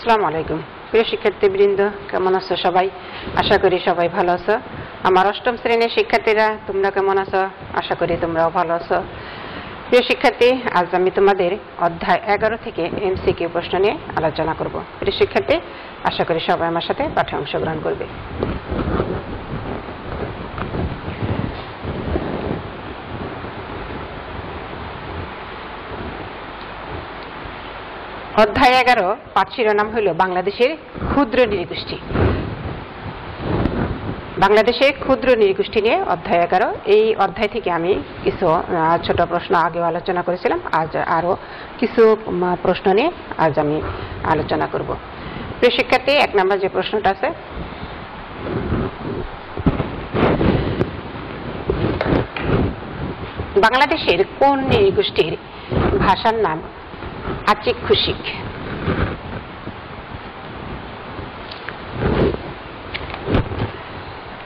আসসালামু আলাইকুম প্রিয় শিক্ষার্থীবৃন্দ, কেমন আছো সবাই? আশা করি সবাই ভালো আছো। আমার অষ্টম শ্রেণীর শিক্ষার্থীরা, তোমরা কেমন আছো? আশা করি তোমরাও ভালো আছো। প্রিয় শিক্ষার্থী, আজ আমি তোমাদের অধ্যায় 11 থেকে এমসিকিউ প্রশ্ন নিয়ে আলোচনা করব। প্রিয় শিক্ষার্থী, আশা করি সবাই আমার সাথে পাঠে অংশগ্রহণ করবে। অধ্যায় 11 পাঠ শিরোনাম হইল বাংলাদেশের ক্ষুদ্র নৃগোষ্ঠী। বাংলাদেশের ক্ষুদ্র নৃগোষ্ঠী নিয়ে অধ্যায় 11। এই অধ্যায় থেকে আমি কিছু ছোট প্রশ্ন আগেও আলোচনা করেছিলাম। আজ আরো কিছু প্রশ্ন নিয়ে আজ আমি আলোচনা করব। প্রিয় শিক্ষার্থী, 1 নম্বর যে প্রশ্নটা আছে, বাংলাদেশের কোন নৃগোষ্ঠীর ভাষার নাম আচিক খুশিক?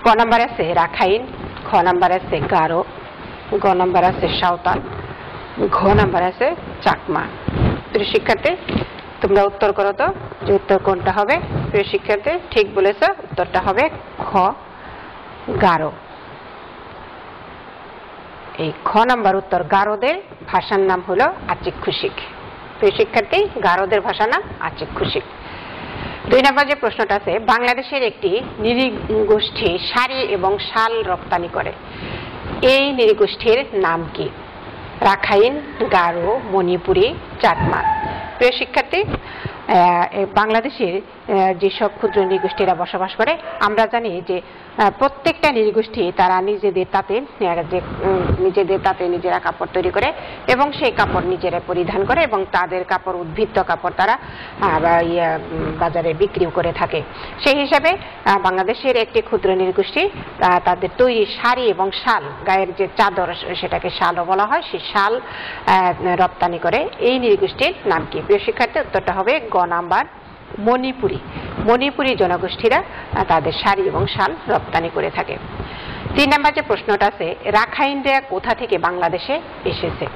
ক নাম্বার আছে রাখাইন, খ নাম্বার আছে গারো, গ নাম্বার আছে সাঁওতাল, ঘ নাম্বার আছে চাকমা। প্রিয় শিক্ষার্থী, তোমরা উত্তর করো তো যে উত্তর কোনটা হবে। প্রিয় শিক্ষার্থী, ঠিক বলেছ, উত্তরটা হবে খ, গারো। এই খ নাম্বার উত্তর। গারোদের ভাষার নাম হলো আচিক খুশিক। প্রিয় শিক্ষার্থী, গারোদের ভাষার নাম আচিক খুশিক। 2 নম্বর যে প্রশ্নটা আছে, বাংলাদেশের একটি নৃগোষ্ঠী শাড়ি এবং শাল রপ্তানি করে। এই নৃগোষ্ঠীর নাম কি? রাখাইন, গারো, মণিপুরী, চাকমা। প্রিয় শিক্ষার্থী, বাংলাদেশের যেসব ক্ষুদ্র নৃগোষ্ঠীরা বসবাস করে, আমরা জানি যে প্রত্যেকটা নৃগোষ্ঠী তারা নিজেদের তাতে নিজেরা কাপড় তৈরি করে এবং সেই কাপড় নিজেরা পরিধান করে এবং তাদের কাপড় উদ্ভিদ কাপড় তারা বাজারে বিক্রিও করে থাকে। সেই হিসাবে বাংলাদেশের একটি ক্ষুদ্র নৃগোষ্ঠী তাদের তৈরি শাড়ি এবং শাল, গায়ের যে চাদর সেটাকে শালও বলা হয়, সেই শাল রপ্তানি করে। এই নৃগোষ্ঠীর নাম কি? প্রিয় শিক্ষার্থী, উত্তরটা হবে গ নাম্বার, মণিপুরী। মণিপুরী জনগোষ্ঠীরা তাদের শাড়ি এবং শাল রপ্তানি করে থাকে। 3 নম্বর যে প্রশ্নটা আছে, রাখাইনরা কোথা থেকে বাংলাদেশে এসেছে?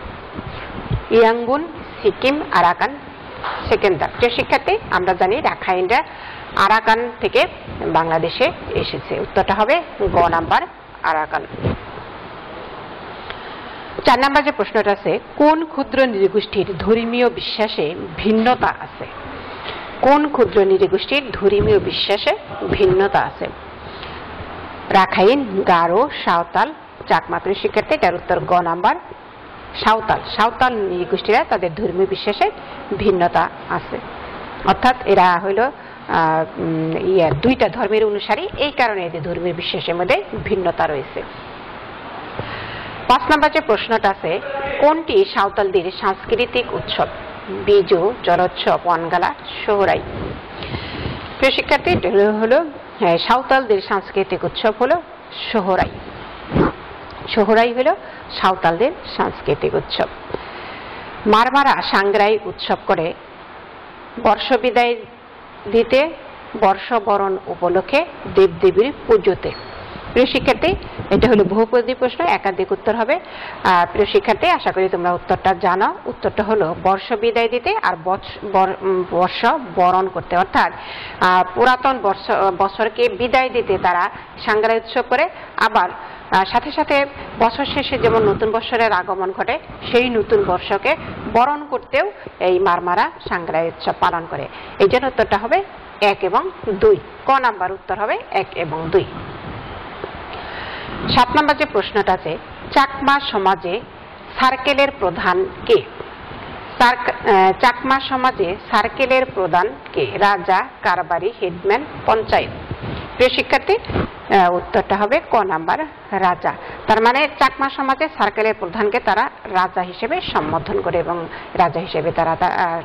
ইয়াঙ্গুন, সিকিম, আরাকান, সেকেন্দার। প্রিয় শিক্ষার্থী, আমরা জানি রাখাইনরা আরাকান থেকে বাংলাদেশে এসেছে। উত্তরটা হবে গ নাম্বার, আরাকান। 4 নম্বর যে প্রশ্নটা আছে, কোন ক্ষুদ্র নৃগোষ্ঠীর ধর্মীয় বিশ্বাসে ভিন্নতা আছে? কোন ক্ষুদ্র নৃগোষ্ঠীর ধর্মীয় বিশ্বাসে ভিন্নতা আছে? রাখাইন, গারো, সাঁওতাল, চাকমা। প্রিয় শিক্ষার্থী, এটার উত্তর গ নাম্বার, সাঁওতাল। সাঁওতাল নৃগোষ্ঠীরা তাদের ধর্মীয় বিশ্বাসে ভিন্নতা আছে, অর্থাৎ এরা হইল 2টা ধর্মের অনুসারী, এই কারণে এদের ধর্মীয় বিশ্বাসের মধ্যে ভিন্নতা রয়েছে। 5 নম্বর যে প্রশ্নটা আছে, কোনটি সাঁওতালদের সাংস্কৃতিক উৎসব? বিজু, চরোৎসব, ওয়ানগালা, সোহরাই। প্রিয় শিক্ষার্থী, হলো সাঁওতালদের সাংস্কৃতিক উৎসব হলো সোহরাই। সোহরাই হলো সাঁওতালদের সাংস্কৃতিক উৎসব। মারমারা সাংগ্রাই উৎসব করে বর্ষ বিদায় দিতে, বর্ষবরণ উপলক্ষে দেবদেবীর পুজোতে। প্রিয় শিক্ষার্থী, এটা হলো বহুপদী প্রশ্ন, একাধিক উত্তর হবে। প্রিয় শিক্ষার্থী, আশা করি তোমরা উত্তরটা জানো। উত্তরটা হলো বর্ষ বিদায় দিতে আর বর্ষ বরণ করতে, অর্থাৎ পুরাতন বছরকে বিদায় দিতে তারা সাংগ্রাই উৎসব করে। আবার সাথে সাথে বছর শেষে যেমন নতুন বছরের আগমন ঘটে, সেই নতুন বর্ষকে বরণ করতেও এই মারমারা সাংগ্রাই উৎসব পালন করে। এই জন্য উত্তরটা হবে 1 এবং 2। ক নাম্বার উত্তর হবে 1 এবং 2। 7 নম্বর যে প্রশ্নটা আছে, চাকমা সমাজে সার্কেলের প্রধান কে? চাকমা সমাজে সার্কেলের প্রধান কে? রাজা, কারবারি, হেডম্যান, পঞ্চায়েত। প্রিয় শিক্ষার্থী, উত্তরটা হবে ক নাম্বার, রাজা। তার মানে চাকমা সমাজে সার্কেলের প্রধানকে তারা রাজা হিসেবে সম্বোধন করে এবং রাজা হিসেবে তারা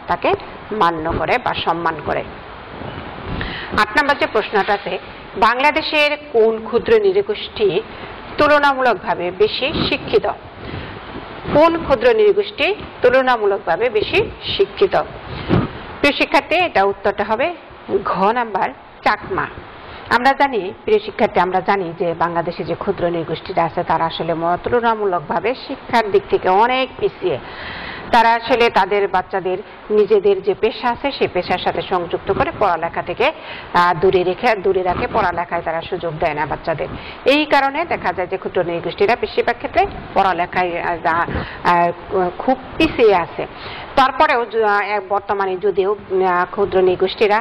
তাকে মান্য করে বা সম্মান করে। 8 নম্বর যে প্রশ্নটা আছে, বাংলাদেশের কোন ক্ষুদ্র নৃগোষ্ঠী তুলনামূলকভাবে বেশি শিক্ষিত? কোন ক্ষুদ্র নৃগোষ্ঠী তুলনামূলকভাবে বেশি শিক্ষিত? প্রিয় শিক্ষার্থী, এটা উত্তরটা হবে ঘ নাম্বার, চাকমা। আমরা জানি প্রিয় শিক্ষার্থী, আমরা জানি যে বাংলাদেশে যে ক্ষুদ্র নৃগোষ্ঠীটা আছে তারা আসলে তুলনামূলকভাবে শিক্ষার দিক থেকে অনেক পিছিয়ে। তারা আসলে তাদের বাচ্চাদের নিজেদের যে পেশা আছে সেই পেশার সাথে সংযুক্ত করে পড়ালেখা থেকে দূরে রাখে, পড়ালেখায় তারা সুযোগ দেয় না বাচ্চাদের। এই কারণে দেখা যায় যে ক্ষুদ্র নৃগোষ্ঠীরা বেশিরভাগ ক্ষেত্রে পড়ালেখায় খুব পিছিয়ে আছে। তারপরেও বর্তমানে যদিও ক্ষুদ্র নৃগোষ্ঠীরা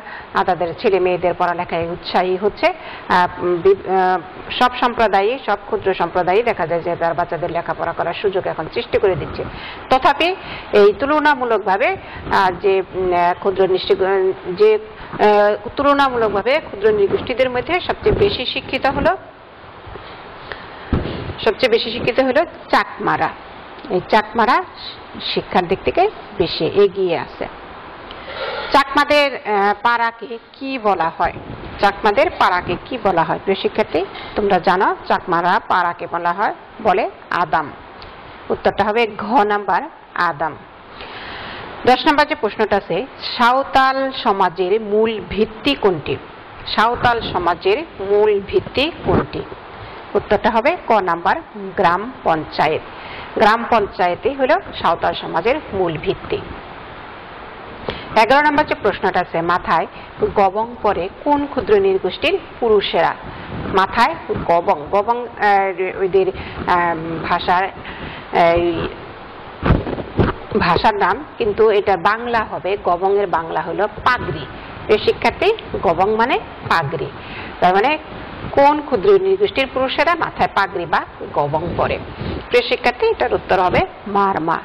তাদের ছেলে মেয়েদের পড়ালেখায় উৎসাহী হচ্ছে, সব সম্প্রদায়ই, সব ক্ষুদ্র সম্প্রদায়ই দেখা যায় যে তার বাচ্চাদের লেখাপড়া করার সুযোগ এখন সৃষ্টি করে দিচ্ছে। তথাপি এই তুলনামূলকভাবে ক্ষুদ্র নৃগোষ্ঠীদের মধ্যে সবচেয়ে বেশি শিক্ষিত হলো চাকমারা। এই চাকমারা শিক্ষার দিক থেকে বেশি এগিয়ে আছে। চাকমাদের পাড়াকে কি বলা হয়? চাকমাদের পাড়াকে কি বলা হয়? প্রিয় শিক্ষার্থী, তোমরা জানো চাকমারা পাড়াকে বলে আদাম। উত্তরটা হবে ঘ নাম্বার, আদাম। 10 নম্বর যে প্রশ্নটা আছে, সাঁওতাল সমাজের মূল ভিত্তি কোনটি? সাঁওতাল সমাজের মূল ভিত্তি কোনটি? উত্তরটা হবে ক নাম্বার, গ্রাম পঞ্চায়েত। গ্রাম পঞ্চায়েতই হলো সাঁওতাল সমাজের মূল ভিত্তি। 11 নম্বর যে প্রশ্নটা আছে, মাথায় গবং পরে কোন ক্ষুদ্র নৃগোষ্ঠীর পুরুষেরা? মাথায় গবং, ওদের ভাষার নাম, কিন্তু এটা বাংলা হবে, গবং এর বাংলা হলো পাগড়ি। এই শিক্ষার্থী, গবং মানে পাগড়ি, তার মানে কোন ক্ষুদ্র নৃগোষ্ঠীর পুরুষেরা মাথায় পাগড়ি বা গবং পরে? প্রিয় শিক্ষার্থী, এটার উত্তর হবে মারমা।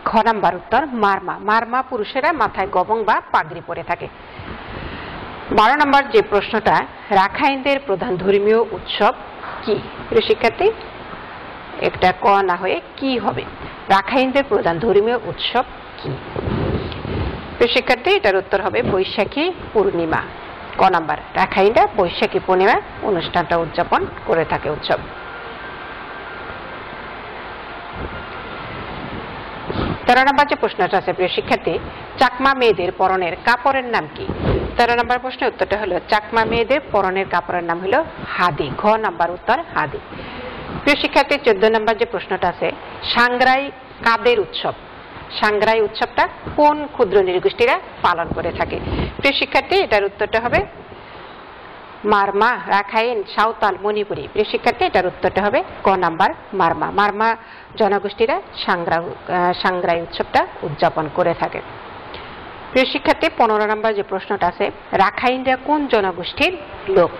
খ নাম্বার উত্তর, মারমা। মারমা পুরুষেরা মাথায় গবং বা পাগড়ি পরে থাকে। 12 নম্বর যে প্রশ্নটা, রাখাইনদের প্রধান ধর্মীয় উৎসব কি? প্রিয় শিক্ষার্থী, একটা ক না হয়ে কি হবে? রাখাইনদের প্রধান ধর্মীয় উৎসব কি? প্রিয় শিক্ষার্থী, এটার উত্তর হবে বৈশাখী পূর্ণিমা। ক নাম্বার, রাখাইনরা বৈশাখী পূর্ণিমা অনুষ্ঠানটা উদযাপন করে থাকে, উৎসব। 13 নম্বর যে প্রশ্নটা আছে, প্রিয় শিক্ষার্থী, চাকমা মেয়েদের পরনের কাপড়ের নাম কি? 13 নম্বর প্রশ্নের উত্তরটা হলো চাকমা মেয়েদের পরনের কাপড়ের নাম হলো হাদি। ঘ নাম্বার উত্তর, হাদি। প্রিয় শিক্ষার্থী, 14 নম্বর যে প্রশ্নটা আছে, সাংগ্রাই কাদের উৎসব? সাংগ্রাই উৎসবটা কোন ক্ষুদ্র নৃগোষ্ঠীরা পালন করে থাকে? প্রিয় শিক্ষার্থী, এটার উত্তরটা হবে মারমা, রাখাইন, সাঁওতাল, মণিপুরী। প্রিয় শিক্ষার্থী, এটার উত্তরটা হবে ক নাম্বার, মারমা। মারমা জনগোষ্ঠীরা সাংগ্রাই উৎসবটা উদযাপন করে থাকে। প্রিয় শিক্ষার্থী, 15 নম্বর যে প্রশ্নটা আছে, রাখাইনরা কোন জনগোষ্ঠীর লোক?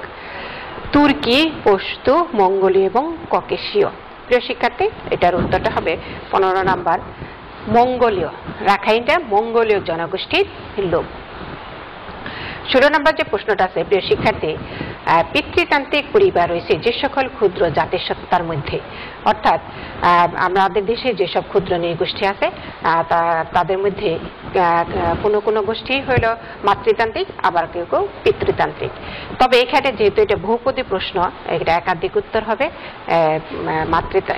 তুর্কি, পশতু, মঙ্গোলীয় এবং ককেশীয়। প্রিয় শিক্ষার্থী, এটার উত্তরটা হবে 15 নম্বর, মঙ্গোলীয়। রাখাইনরা মঙ্গোলীয় জনগোষ্ঠীর লোক। 16 নম্বর যে প্রশ্নটা আছে, প্রিয় শিক্ষার্থী, পিতৃতান্ত্রিক পরিবার রয়েছে যে সকল ক্ষুদ্র জাতিসত্তার মধ্যে, অর্থাৎ আমাদের দেশে যেসব ক্ষুদ্র নৃগোষ্ঠী আছে তাদের মধ্যে কোনো গোষ্ঠী হইল মাতৃতান্ত্রিক, আবার কেউ কেউ পিতৃতান্ত্রিক। তবে এখানে যেহেতু এটা বহুপদী প্রশ্ন, এটা একাধিক উত্তর হবে।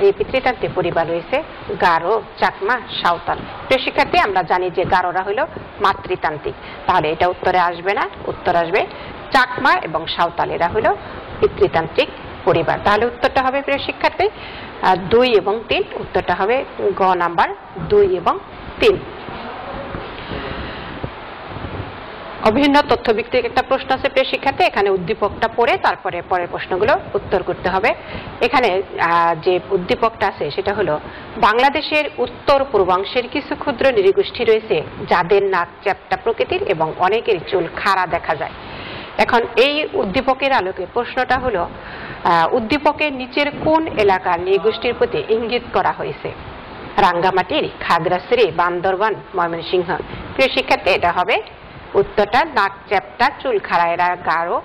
এই পিতৃতান্ত্রিক পরিবার রয়েছে গারো, চাকমা, সাঁওতাল। প্রিয় শিক্ষার্থী, আমরা জানি যে গারোরা হইল মাতৃতান্ত্রিক, তাহলে এটা উত্তরে আসবে না, উত্তর আসবে চাকমা এবং সাঁওতাল, এরা হইল পিতৃতান্ত্রিক পরিবার। তাহলে উত্তরটা হবে, প্রিয় শিক্ষার্থী, 2 এবং 3। উত্তরটা হবে গ নাম্বার, 2 এবং 3। অভিন্ন তথ্যভিত্তিক একটা প্রশ্ন আছে, প্রিয় শিক্ষার্থী, এখানে উদ্দীপকটা পড়ে তারপরে পরের প্রশ্নগুলো উত্তর করতে হবে। এখানে যে উদ্দীপকটা আছে সেটা হলো, বাংলাদেশের উত্তর পূর্বাংশের কিছু ক্ষুদ্র নৃগোষ্ঠী রয়েছে যাদের নাক চ্যাপ্টা প্রকৃতির এবং অনেকের চুল খাড়া দেখা যায়। এখন এই উদ্দীপকের আলোকে প্রশ্নটা হলো, উদ্দীপকের নিচের কোন এলাকার নৃগোষ্ঠীর প্রতি ইঙ্গিত করা হয়েছে? রাঙ্গামাটির, খাগড়াছড়ি, বান্দরবান, ময়মনসিংহ। প্রিয় শিক্ষার্থী, এটা হবে উত্তরটা নাক চ্যাপ্টা চুল খাড়া, এরা গারো,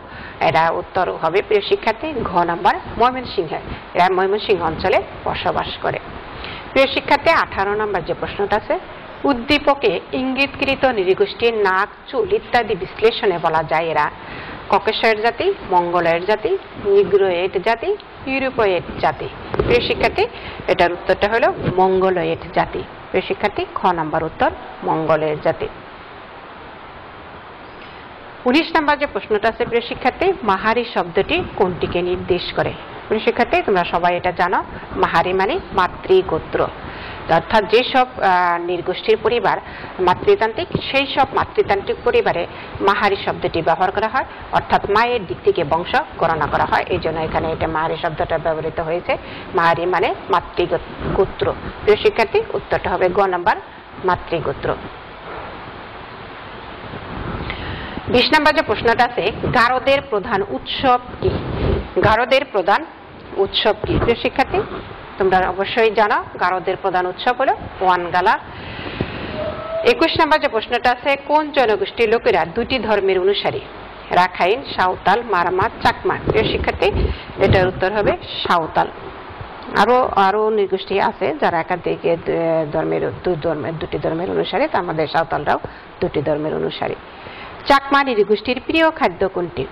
এরা উত্তর হবে, প্রিয় শিক্ষার্থী, ঘ নাম্বার, ময়মনসিংহ। এরা ময়মনসিংহ অঞ্চলে বসবাস করে। প্রিয় শিক্ষার্থী, 18 নম্বর যে প্রশ্নটা আছে, উদ্দীপকে ইঙ্গিতকৃত নৃগোষ্ঠীর নাক, চুল ইত্যাদি বিশ্লেষণে বলা যায় এরা ককেশীয় জাতি, মঙ্গোলয়েড জাতি, নিগ্রোয়েড জাতি, ইউরোপয়েড জাতি। প্রিয় শিক্ষার্থী, এটার উত্তরটা হলো মঙ্গোলয়েড জাতি। প্রিয় শিক্ষার্থী, খ নাম্বার উত্তর, মঙ্গোলয়েড জাতি। 19 নম্বর যে প্রশ্নটা আছে, প্রিয় শিক্ষার্থী, মাহারি শব্দটি কোনটিকে নির্দেশ করে? প্রিয় শিক্ষার্থী, তোমরা সবাই এটা জানো, মাহারি মানে মাতৃগোত্র। অর্থাৎ যেসব নৃগোষ্ঠীর পরিবার মাতৃতান্ত্রিক সেই সব মাতৃতান্ত্রিক পরিবারে মাহারি শব্দটি ব্যবহার করা হয়, অর্থাৎ মায়ের দিক থেকে বংশ গণনা করা হয়। এই জন্য এখানে এটা মাহারি শব্দটা ব্যবহৃত হয়েছে। মাহারি মানে মাতৃগোত্র। প্রিয় শিক্ষার্থী, উত্তরটা হবে গ নাম্বার, মাতৃগোত্র। 20 নম্বর যে প্রশ্নটা আছে, গারোদের প্রধান উৎসব কি? গারোদের প্রধান উৎসব কি? প্রিয় শিক্ষার্থী, তোমরা অবশ্যই জানো গারোদের প্রধান উৎসব হলো ওয়ানগালা। 21 নম্বর যে প্রশ্নটা আছে, কোন জনগোষ্ঠীর লোকেরা দুটি ধর্মের অনুসারী? রাখাইন, সাঁওতাল, মারমা, চাকমা। প্রিয় শিক্ষার্থী, এটার উত্তর হবে সাঁওতাল। আরো নৃগোষ্ঠী আছে যারা একাধিক দুটি ধর্মের অনুসারী, তার মধ্যে সাঁওতালরাও দুটি ধর্মের অনুসারী। চাকমা নৃগোষ্ঠীর প্রিয় খাদ্য কোনটি?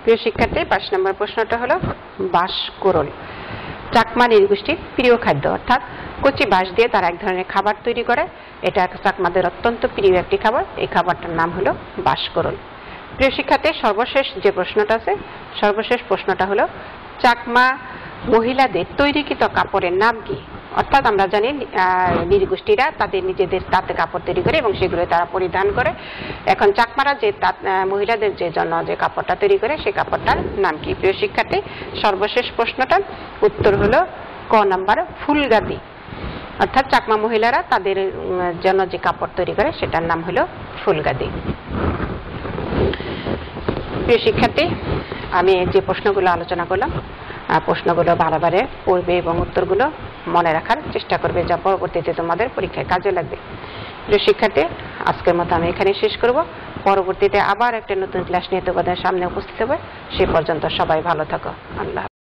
প্রিয় শিক্ষার্থী, 5 নম্বর প্রশ্নটা হলো বাঁশকোরল। চাকমা নৃগোষ্ঠীর প্রিয় খাদ্য, অর্থাৎ কচি বাঁশ দিয়ে তারা এক ধরনের খাবার তৈরি করে। এটা চাকমাদের অত্যন্ত প্রিয় একটি খাবার। এই খাবারটার নাম হলো বাঁশকোরল। প্রিয় শিক্ষার্থী, সর্বশেষ যে প্রশ্নটা আছে, সর্বশেষ প্রশ্নটা হলো চাকমা মহিলাদের তৈরিকৃত কাপড়ের নাম কি? অর্থাৎ আমরা জানি নৃগোষ্ঠীরা তাদের নিজেদের তাঁতে কাপড় তৈরি করে এবং সেগুলো তারা পরিধান করে। এখন চাকমারা যে মহিলাদের যে জন্য যে কাপড়টা তৈরি করে সেই কাপড়টার নাম কি? প্রিয় শিক্ষার্থী, সর্বশেষ প্রশ্নটার উত্তর হলো ক নাম্বার, ফুলগাদি। অর্থাৎ চাকমা মহিলারা তাদের জন্য যে কাপড় তৈরি করে সেটার নাম হলো ফুলগাদি। প্রিয় শিক্ষার্থী, আমি যে প্রশ্নগুলো আলোচনা করলাম প্রশ্নগুলো বারে পড়বে এবং উত্তরগুলো মনে রাখার চেষ্টা করবে, যা পরবর্তীতে তোমাদের পরীক্ষায় কাজে লাগবে। প্রিয় শিক্ষার্থী, আজকের মতো আমি এখানে শেষ করব। পরবর্তীতে আবার একটা নতুন ক্লাস নিয়ে তোমাদের সামনে উপস্থিত হবে। সে পর্যন্ত সবাই ভালো থাকো। আল্লাহ।